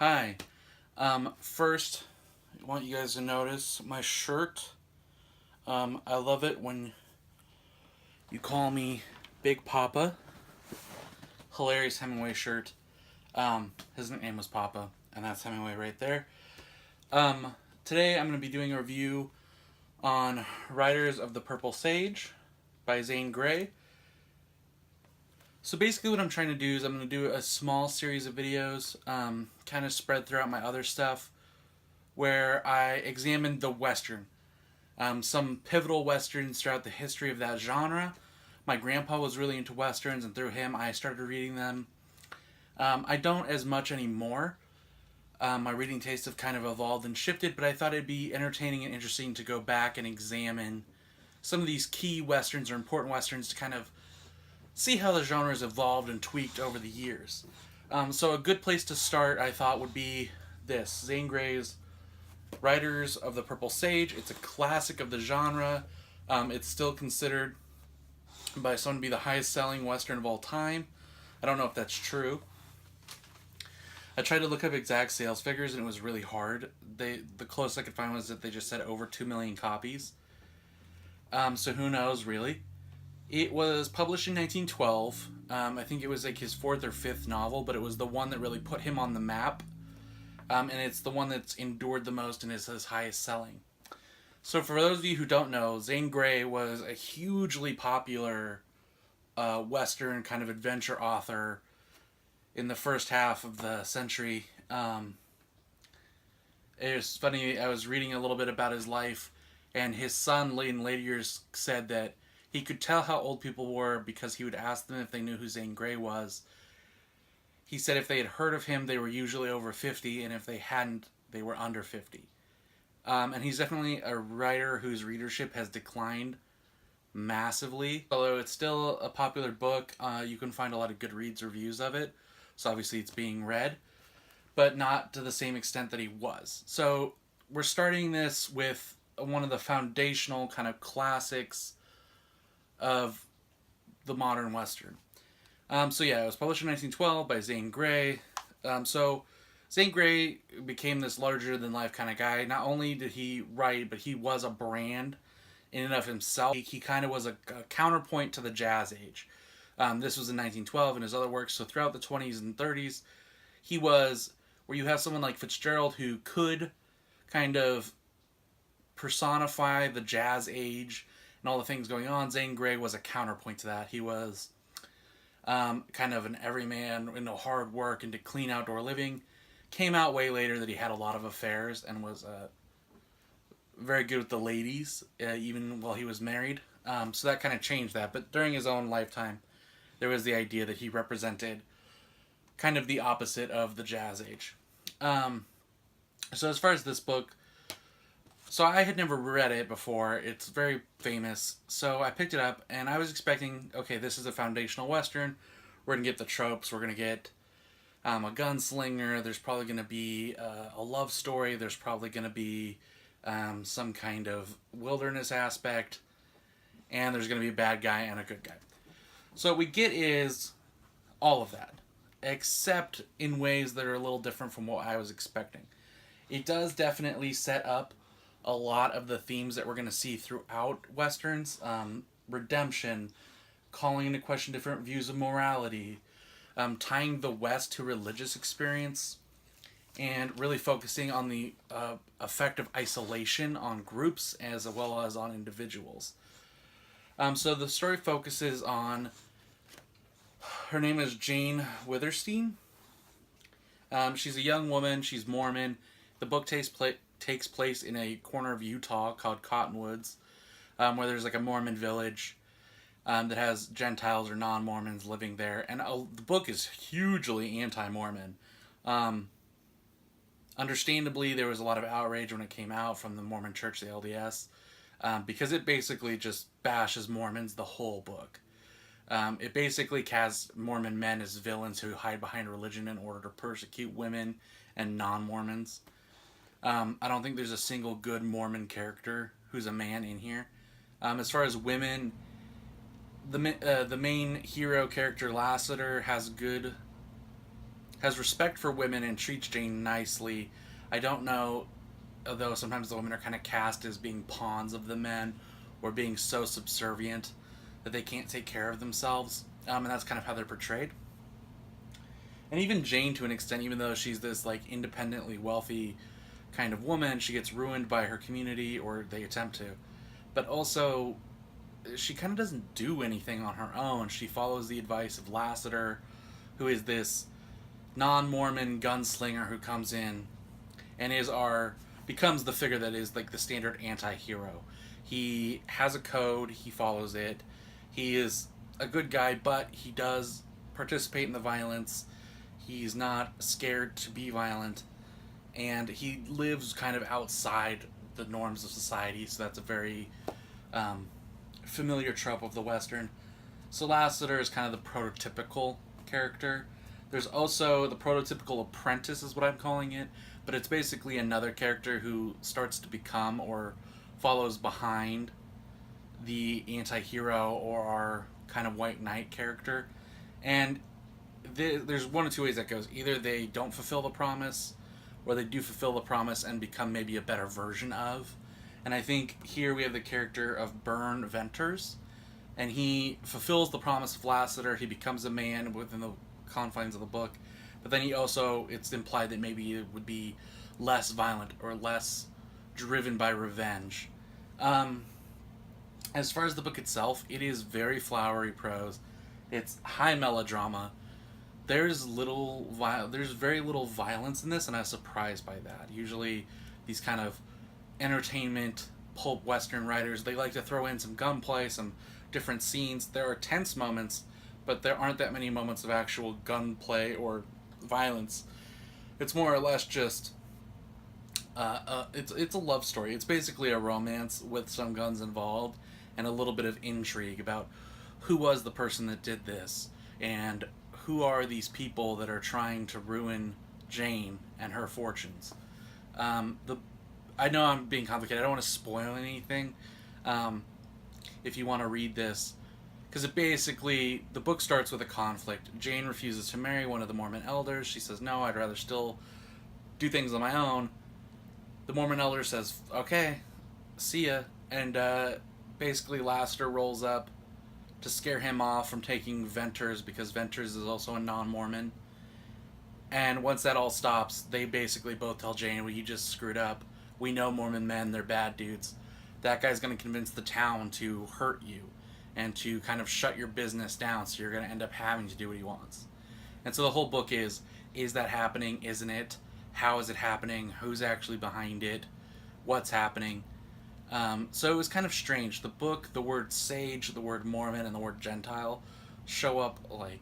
Hi. First, I want you guys to notice my shirt. I love it when you call me Big Papa. Hilarious Hemingway shirt. His nickname was Papa, and that's Hemingway right there. Today I'm going to be doing a review on Riders of the Purple Sage by Zane Grey. So basically what I'm trying to do is I'm going to do a small series of videos, kind of spread throughout my other stuff, where I examined the Western. Some pivotal Westerns throughout the history of that genre. My grandpa was really into Westerns, and through him I started reading them. I don't as much anymore. My reading tastes have kind of evolved and shifted, but I thought it'd be entertaining and interesting to go back and examine some of these key Westerns or important Westerns to kind of see how the genre has evolved and tweaked over the years. So a good place to start, I thought, would be this, Zane Grey's Riders of the Purple Sage. It's a classic of the genre. It's still considered by some to be the highest selling Western of all time. I don't know if that's true. I tried to look up exact sales figures and it was really hard. The closest I could find was that they just said over 2 million copies. So who knows, really. It was published in 1912. I think it was like his 4th or 5th novel, but it was the one that really put him on the map. And it's the one that's endured the most and is his highest selling. So for those of you who don't know, Zane Grey was a hugely popular Western kind of adventure author in the first half of the century. It was funny, I was reading a little bit about his life, and his son in later years said that he could tell how old people were because he would ask them if they knew who Zane Grey was. He said if they had heard of him, they were usually over 50, and if they hadn't, they were under 50. And he's definitely a writer whose readership has declined massively. Although it's still a popular book, you can find a lot of Goodreads reviews of it, so obviously it's being read, but not to the same extent that he was. So we're starting this with one of the foundational kind of classics of the modern Western. So yeah, it was published in 1912 by Zane Grey. So Zane Grey became this larger-than-life kind of guy. Not only did he write, but he was a brand in and of himself. He kind of was a counterpoint to the Jazz Age. This was in 1912 in his other works. So throughout the 20s and 30s, he was where you have someone like Fitzgerald who could kind of personify the Jazz Age and all the things going on. Zane Grey was a counterpoint to that. He was kind of an everyman into hard work, into clean outdoor living. Came out way later that he had a lot of affairs and was very good with the ladies, even while he was married. So that kind of changed that. But during his own lifetime, there was the idea that he represented kind of the opposite of the Jazz Age. So as far as this book, so I had never read it before. It's very famous. So I picked it up and I was expecting, okay, this is a foundational Western. We're going to get the tropes. We're going to get a gunslinger. There's probably going to be a love story. There's probably going to be some kind of wilderness aspect. And there's going to be a bad guy and a good guy. So what we get is all of that, except in ways that are a little different from what I was expecting. It does definitely set up a lot of the themes that we're going to see throughout Westerns. Redemption, calling into question different views of morality, tying the West to religious experience, and really focusing on the effect of isolation on groups as well as on individuals. So the story focuses on, her name is Jane Withersteen. She's a young woman, she's Mormon. The book takes place in a corner of Utah called Cottonwoods, where there's like a Mormon village that has Gentiles or non-Mormons living there. And the book is hugely anti-Mormon. Understandably, there was a lot of outrage when it came out from the Mormon Church, the LDS, because it basically just bashes Mormons the whole book. It basically casts Mormon men as villains who hide behind religion in order to persecute women and non-Mormons. I don't think there's a single good Mormon character who's a man in here. As far as women, the main hero character Lassiter has good has respect for women and treats Jane nicely. I don't know, although sometimes the women are kind of cast as being pawns of the men or being so subservient that they can't take care of themselves. And that's kind of how they're portrayed. And even Jane, to an extent, even though she's this like independently wealthy kind of woman, she gets ruined by her community, or they attempt to. But also, she kind of doesn't do anything on her own. She follows the advice of Lassiter, who is this non-Mormon gunslinger who comes in and becomes the figure that is like the standard anti-hero. He has a code, he follows it. He is a good guy, but he does participate in the violence. He's not scared to be violent, and he lives kind of outside the norms of society, so that's a very familiar trope of the Western. So Lassiter is kind of the prototypical character. There's also the Prototypical Apprentice is what I'm calling it, but it's basically another character who starts to become or follows behind the anti-hero or our kind of white knight character. And there's one of two ways that goes. Either they don't fulfill the promise, or they do fulfill the promise and become maybe a better version of. And I think here we have the character of Burn Venters, and he fulfills the promise of Lassiter. He becomes a man within the confines of the book, but then he also, it's implied that maybe it would be less violent or less driven by revenge. As far as the book itself, it is very flowery prose. It's high melodrama. There's very little violence in this, and I was surprised by that. Usually, these kind of entertainment pulp western writers, they like to throw in some gunplay, some different scenes. There are tense moments, but there aren't that many moments of actual gunplay or violence. It's more or less just it's a love story. It's basically a romance with some guns involved and a little bit of intrigue about who was the person that did this and who are these people that are trying to ruin Jane and her fortunes. I know I'm being complicated. I don't want to spoil anything. If you want to read this, because the book starts with a conflict. Jane refuses to marry one of the Mormon elders. She says, no, I'd rather still do things on my own. The Mormon elder says, okay, see ya. And basically Lassiter rolls up to scare him off from taking Venters, because Venters is also a non-Mormon. And once that all stops, they basically both tell Jane, well, you just screwed up. We know Mormon men, they're bad dudes. That guy's going to convince the town to hurt you and to kind of shut your business down, so you're going to end up having to do what he wants. And so the whole book is that happening? Isn't it? How is it happening? Who's actually behind it? What's happening? So it was kind of strange. The book, the word sage, the word Mormon, and the word Gentile show up like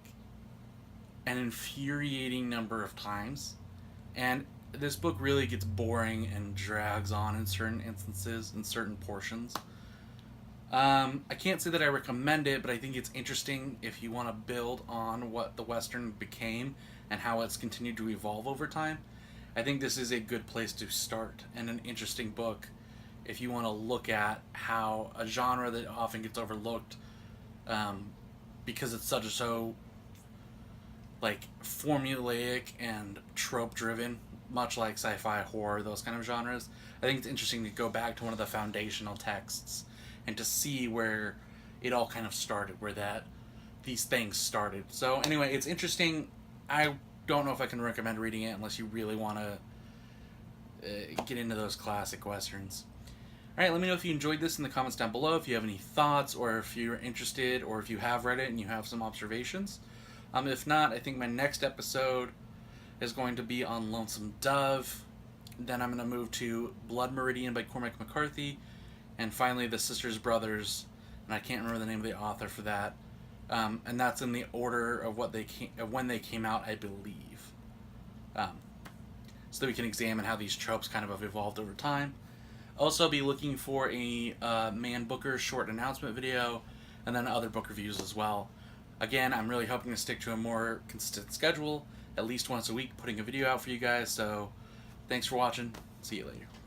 an infuriating number of times. And this book really gets boring and drags on in certain instances, in certain portions. I can't say that I recommend it, but I think it's interesting if you want to build on what the Western became and how it's continued to evolve over time. I think this is a good place to start, and an interesting book if you want to look at how a genre that often gets overlooked because it's so like formulaic and trope driven, much like sci-fi, horror, those kind of genres. I think it's interesting to go back to one of the foundational texts and to see where it all kind of started, where these things started. So anyway, it's interesting. I don't know if I can recommend reading it unless you really want to get into those classic westerns. Alright, let me know if you enjoyed this in the comments down below, if you have any thoughts, or if you're interested, or if you have read it and you have some observations. If not, I think my next episode is going to be on Lonesome Dove. Then I'm going to move to Blood Meridian by Cormac McCarthy. And finally, The Sisters Brothers. And I can't remember the name of the author for that. And that's in the order of when they came out, I believe. So that we can examine how these tropes kind of have evolved over time. Also be looking for a Man Booker short announcement video, and then other book reviews as well. Again, I'm really hoping to stick to a more consistent schedule, at least once a week, putting a video out for you guys. So thanks for watching. See you later.